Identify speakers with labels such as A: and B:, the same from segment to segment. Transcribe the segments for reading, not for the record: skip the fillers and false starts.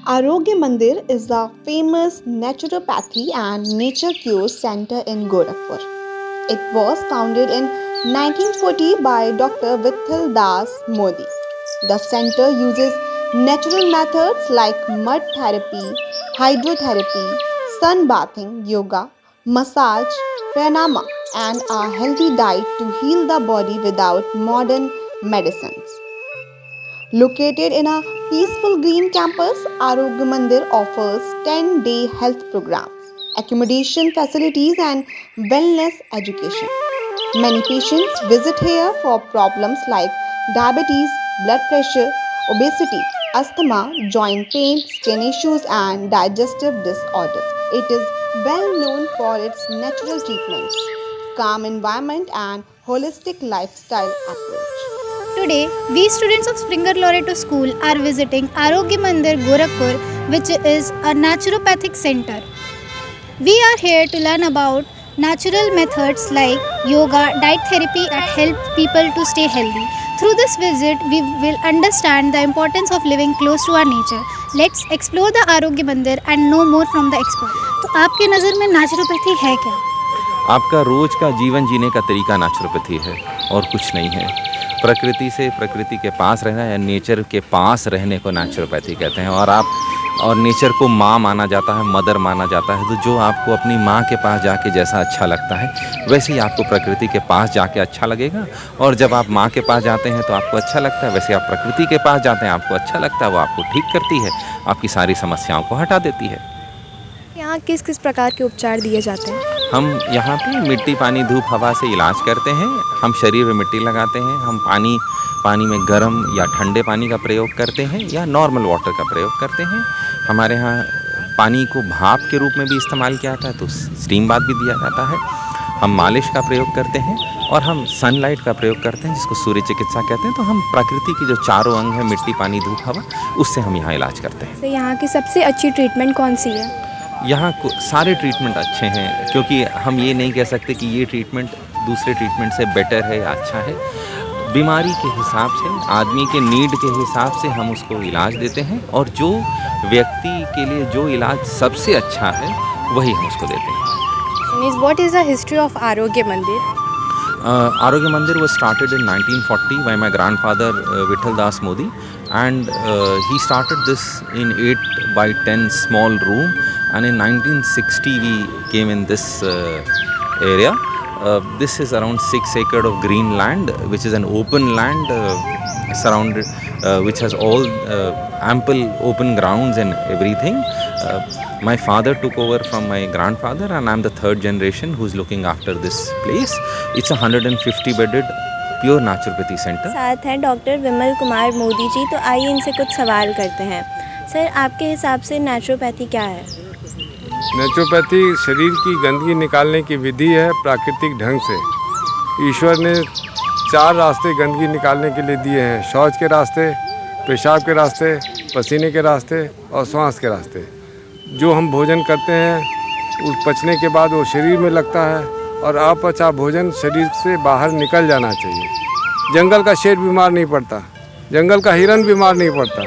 A: Arogya Mandir is the famous naturopathy and nature cure center in Gorakhpur. It was founded in 1940 by Dr. Vitthal Das Modi. The center uses natural methods like mud therapy, hydrotherapy, sun bathing, yoga, massage, pranayama, and a healthy diet to heal the body without modern medicines. Located in a peaceful green campus, Arogya Mandir offers 10-day health programs, accommodation facilities, and wellness education. Many patients visit here for problems like diabetes, blood pressure, obesity, asthma, joint pain, skin issues, and digestive disorders. It is well known for its natural treatments, calm environment, and holistic lifestyle approach.
B: Today, we students of Springer Loreto School are visiting Arogya Mandir Gorakhpur, which is a naturopathic center. We are here to learn about natural methods like yoga, diet therapy that help people to stay healthy. Through this visit, we will understand the importance of living close to our nature. Let's explore the Arogya Mandir and know more from the expert. तो आपके नज़र में naturopathy है क्या?
C: आपका रोज का जीवन जीने का तरीका नेचुरोपैथी है और कुछ नहीं है। प्रकृति से प्रकृति के पास रहना या नेचर के पास रहने को नेचुरोपैथी कहते हैं। और नेचर को माँ माना जाता है, मदर माना जाता है। तो जो आपको अपनी माँ के पास जाके जैसा अच्छा लगता है वैसे ही आपको प्रकृति के पास जाके अच्छा लगेगा। और जब आप माँ के पास जाते हैं तो आपको अच्छा लगता है, वैसे आप प्रकृति के पास जाते हैं आपको अच्छा लगता है। वो आपको ठीक करती है, आपकी सारी समस्याओं को हटा देती है।
D: यहाँ किस किस प्रकार के उपचार दिए जाते हैं?
C: हम यहाँ पे मिट्टी, पानी, धूप, हवा से इलाज करते हैं। हम शरीर में मिट्टी लगाते हैं। हम पानी में गर्म या ठंडे पानी का प्रयोग करते हैं या नॉर्मल वाटर का प्रयोग करते हैं। हमारे यहाँ पानी को भाप के रूप में भी इस्तेमाल किया जाता है, तो स्टीम बाथ भी दिया जाता है। हम मालिश का प्रयोग करते हैं और हम सनलाइट का प्रयोग करते हैं, जिसको सूर्य चिकित्सा कहते हैं। तो हम प्रकृति की जो चारों अंग हैं, मिट्टी, पानी, धूप, हवा, उससे हम यहाँ इलाज करते हैं।
D: तो यहाँ की सबसे अच्छी ट्रीटमेंट कौन सी है?
C: यहाँ सारे ट्रीटमेंट अच्छे हैं, क्योंकि हम ये नहीं कह सकते कि ये ट्रीटमेंट दूसरे ट्रीटमेंट से बेटर है या अच्छा है। बीमारी के हिसाब से, आदमी के नीड के हिसाब से हम उसको इलाज देते हैं और जो व्यक्ति के लिए जो इलाज सबसे अच्छा है वही हम उसको देते हैं।
D: What is the history of Arogya Mandir?
C: Arogya Mandir was started in 1940 by my grandfather Vitthal Das Modi, and he started this in 8x10 small room, and in 1960 we came in this area. This is around 6 acres of green land, which is an open land surrounded, which has all ample open grounds and everything. My father took over from my grandfather, and I'm the third generation who's looking after this place. It's a 150 bedded pure naturopathy centre.
D: साथ हैं doctor Vimal Kumar Modi ji, तो आइए इनसे कुछ सवाल करते हैं। Sir, आपके हिसाब से नेचुरोपैथी क्या है?
E: नेचुरोपैथी शरीर की गंदगी निकालने की विधि है प्राकृतिक ढंग से। ईश्वर ने 4 रास्ते गंदगी निकालने के लिए दिए हैं: शौच के रास्ते, पेशाब के रास्ते, पसीने के रास्ते और श्वास के रास्ते। जो हम भोजन करते हैं उस पचने के बाद वो शरीर में लगता है और अपचा भोजन शरीर से बाहर निकल जाना चाहिए। जंगल का शेर बीमार नहीं पड़ता, जंगल का हिरन बीमार नहीं पड़ता।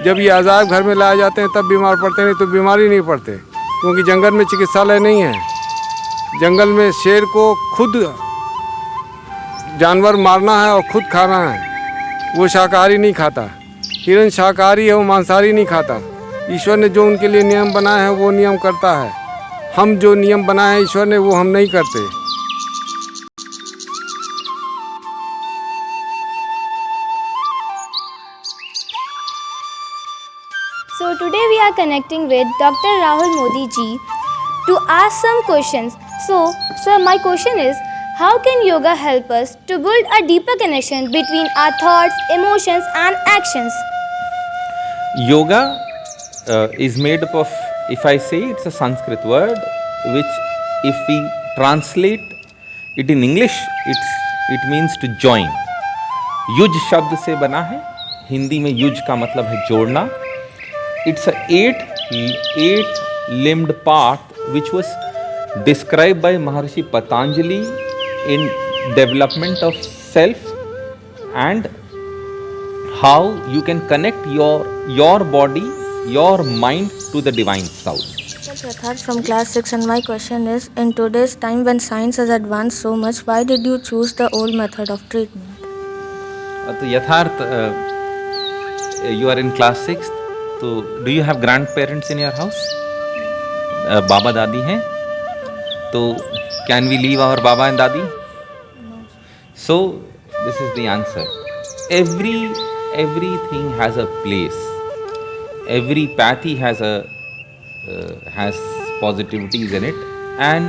E: जब ये अजायब घर में लाए जाते हैं तब बीमार पड़ते, नहीं तो बीमारी नहीं पड़ते, क्योंकि जंगल में चिकित्सालय नहीं है। जंगल में शेर को खुद जानवर मारना है और खुद खाना है, वो शाकाहारी नहीं खाता। हिरन शाकाहारी है, वो मांसाहारी नहीं खाता। ईश्वर ने जो उनके लिए नियम बनाए हैं वो नियम करता है। हम जो नियम बनाए हैं ईश्वर ने, वो हम नहीं करते।
D: So today we are connecting with Dr. Rahul Modi ji to ask some questions. So, sir, my question is, how can yoga help us to build a deeper connection between our thoughts, emotions and actions?
C: Yoga is made up of, if I say, it's a Sanskrit word, which if we translate it in English, it means to join. Use शब्द से बना है, हिंदी में use का मतलब है जोड़ना। It's a 8-limbed path which was described by Maharshi Patanjali in development of self and how you can connect your body, your mind to the divine soul.
F: Yatharth from class 6, and my question is, in today's time when science has advanced so much, why did you choose the old method of treatment?
C: तो यथार्थ, you are in class 6, तो do you have grandparents in your house? बाबा दादी हैं? तो can we leave our baba and dadi? So this is the answer. Everything has a place. Every pathy has has positivities in it, and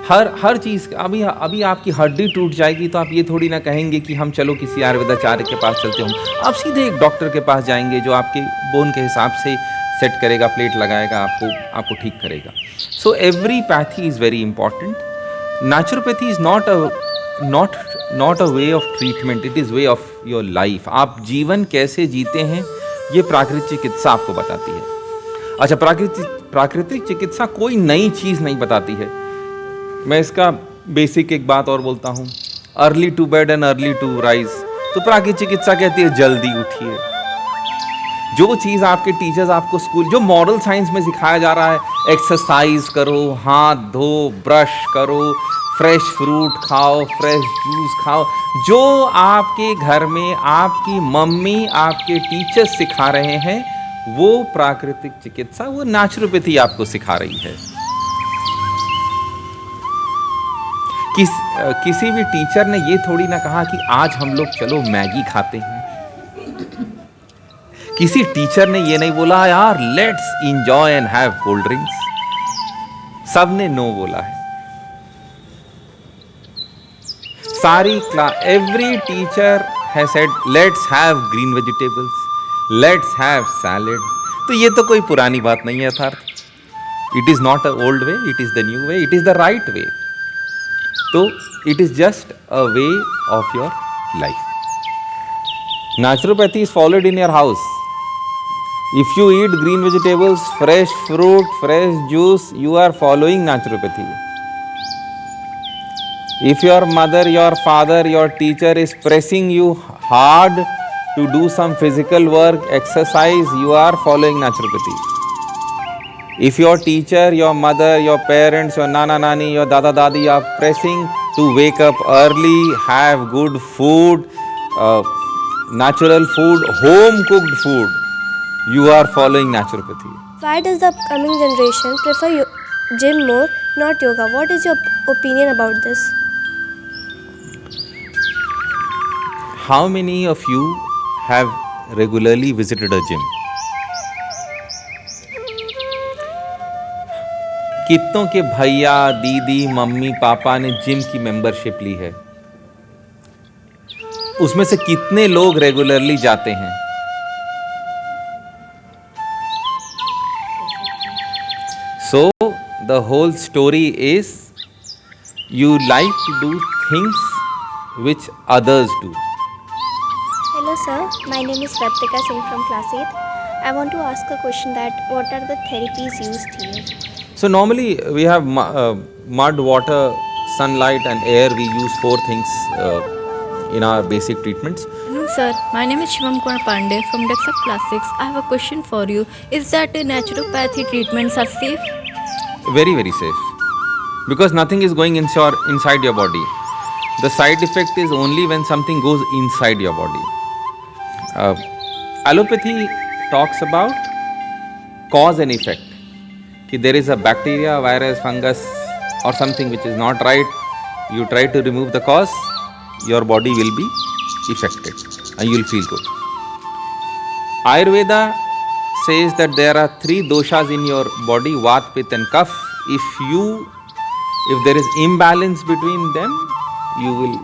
C: हर चीज़, अभी आपकी हड्डी टूट जाएगी तो आप ये थोड़ी ना कहेंगे कि हम चलो किसी आयुर्वेदाचार्य के पास चलते हो, आप सीधे एक डॉक्टर के पास जाएंगे जो आपके बोन के हिसाब से सेट करेगा, प्लेट लगाएगा, आपको ठीक करेगा. So every pathy is very important. Naturopathy is not a way of treatment, it is way of your life. आप जीवन कैसे जीते हैं ये प्राकृतिक चिकित्सा आपको बताती है. अच्छा, प्राकृतिक चिकित्सा कोई नई चीज़ नहीं बताती है. मैं इसका बेसिक एक बात और बोलता हूँ, early to bed and early to rise. तो प्राकृतिक चिकित्सा कहती है जल्दी उठिए. जो चीज़ आपके टीचर्स आपको स्कूल, जो मॉरल साइंस में सिखाया जा रहा है, एक्सरसाइज करो, हाथ धो, ब्रश करो, फ्रेश फ्रूट खाओ, फ्रेश जूस खाओ, जो आपके घर में आपकी मम्मी, आपके टीचर्स सिखा रहे हैं, वो प्राकृतिक चिकित्सा, वो नेचुरोपैथी आपको सिखा रही है. किसी भी टीचर ने ये थोड़ी ना कहा कि आज हम लोग चलो मैगी खाते हैं. किसी टीचर ने ये नहीं बोला यार let's enjoy and have cold drinks. सबने नो बोला है. सारी class, every teacher has said let's have green vegetables, let's have salad. तो ये तो कोई पुरानी बात नहीं है Yatharth. It is not a old way, it is the new way, it is the right way. तो it is just a way of your life. Naturopathy is followed in your house. If you eat green vegetables, fresh fruit, fresh juice, you are following naturopathy. If your mother, your father, your teacher is pressing you hard to do some physical work, exercise, you are following naturopathy. If your teacher, your mother, your parents, your nana nani, your dada dadi are pressing to wake up early, have good food, natural food, home cooked food, you are following naturopathy.
D: Why does the upcoming generation prefer gym more, not yoga? What is your opinion about this?
C: How many of you have regularly visited a gym? कितनों के भैया, दीदी, mummy, पापा ने gym की membership ली है? उसमें से कितने लोग रेगुलरली जाते हैं? So the whole story is you like to do things which others do.
G: Hello sir, my name is Pratika Singh from class 8. I want to ask a question that what are the therapies used here?
C: So normally we have mud, water, sunlight and air. We use 4 things in our basic treatments.
H: Hello sir, my name is Shivam Kumar Pandey from Dex of Class 6. I have a question for you. Is that naturopathy treatments are safe?
C: Very, very safe. Because nothing is going inside your body. The side effect is only when something goes inside your body. Allopathy talks about cause and effect. Ki there is a bacteria, virus, fungus or something which is not right. You try to remove the cause, your body will be affected and you will feel good. Ayurveda says that there are 3 doshas in your body, Vat, Pitta and Kapha. If there is imbalance between them, you will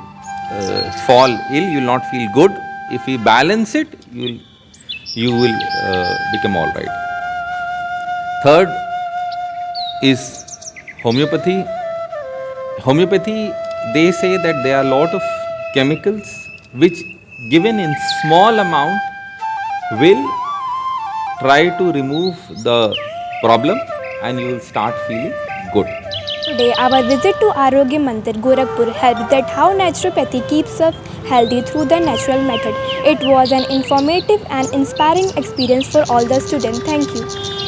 C: fall ill, you will not feel good. If you balance it, you will become all right. Third is homeopathy. Homeopathy, they say that there are a lot of chemicals which given in small amount will try to remove the problem and you will start feeling good.
D: Today, our visit to Arogya Mandir, Gorakhpur helped that how naturopathy keeps us healthy through the natural method. It was an informative and inspiring experience for all the students. Thank you.